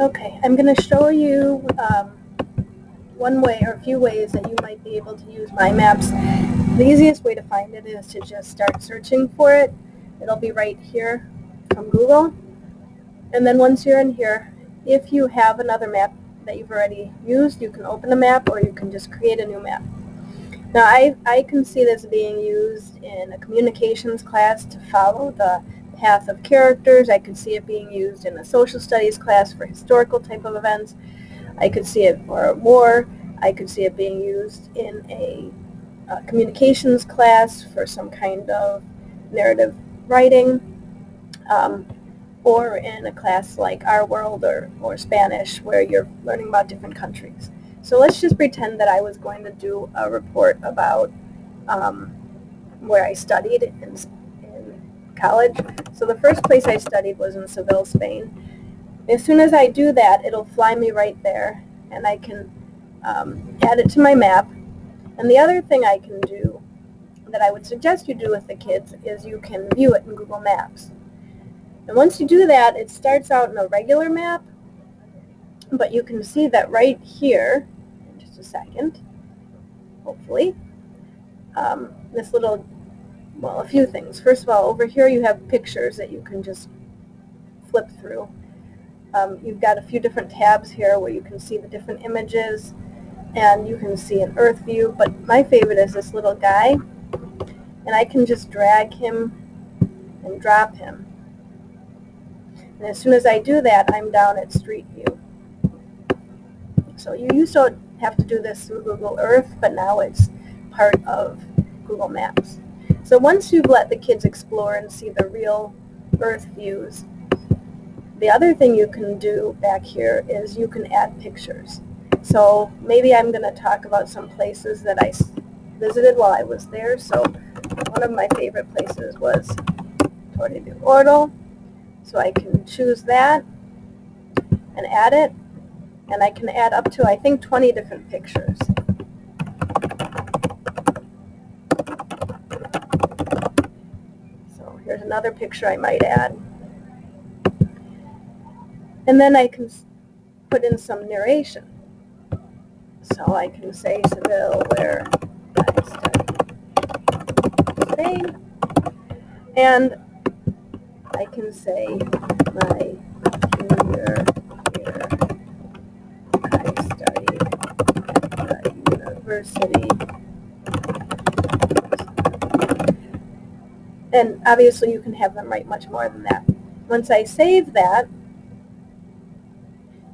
Okay, I'm going to show you one way or a few ways that you might be able to use My Maps. The easiest way to find it is to just start searching for it. It'll be right here from Google. And then once you're in here, if you have another map that you've already used, you can open a map or you can just create a new map. Now I can see this being used in a communications class to follow the path of characters. I could see it being used in a social studies class for historical type of events. I could see it for war. I could see it being used in a communications class for some kind of narrative writing, or in a class like Our World or Spanish where you're learning about different countries. So let's just pretend that I was going to do a report about where I studied in college. So the first place I studied was in Seville, Spain. As soon as I do that, it'll fly me right there, and I can add it to my map. And the other thing I can do that I would suggest you do with the kids is you can view it in Google Maps. And once you do that, it starts out in a regular map, but you can see that right here, in just a second, hopefully, this little, well, a few things. First of all, over here you have pictures that you can just flip through. You've got a few different tabs here where you can see the different images, and you can see an Earth view, but my favorite is this little guy, and I can just drag him and drop him. And as soon as I do that, I'm down at Street View. So you used to have to do this through Google Earth, but now it's part of Google Maps. So once you've let the kids explore and see the real Earth views, the other thing you can do back here is you can add pictures. So maybe I'm going to talk about some places that I visited while I was there. So one of my favorite places was Torre del Oro. So I can choose that and add it. And I can add up to, I think, 20 different pictures. So here's another picture I might add. And then I can put in some narration. So I can say Seville, where I studied Spain. And I can say my junior year I studied at the university. And obviously you can have them write much more than that. Once I save that,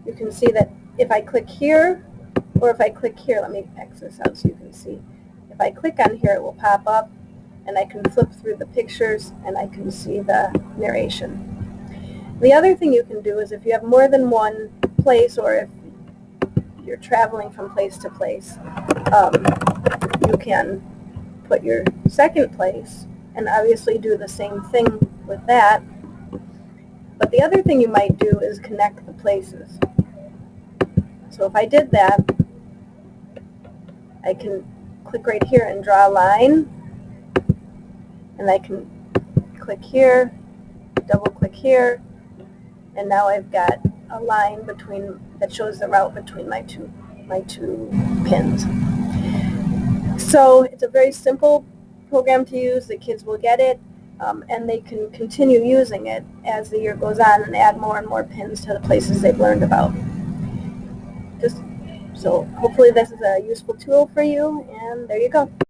you can see that if I click here, or if I click here, let me X this out so you can see. If I click on here, it will pop up, and I can flip through the pictures, and I can see the narration. The other thing you can do is if you have more than one place, or if you're traveling from place to place, you can put your second place and obviously do the same thing with that. But the other thing you might do is connect the places. So if I did that, I can click right here and draw a line, and I can click here, double click here, and now I've got a line between that shows the route between my two pins. So it's a very simple program to use. The kids will get it, and they can continue using it as the year goes on and add more and more pins to the places they've learned about. So hopefully this is a useful tool for you, and there you go.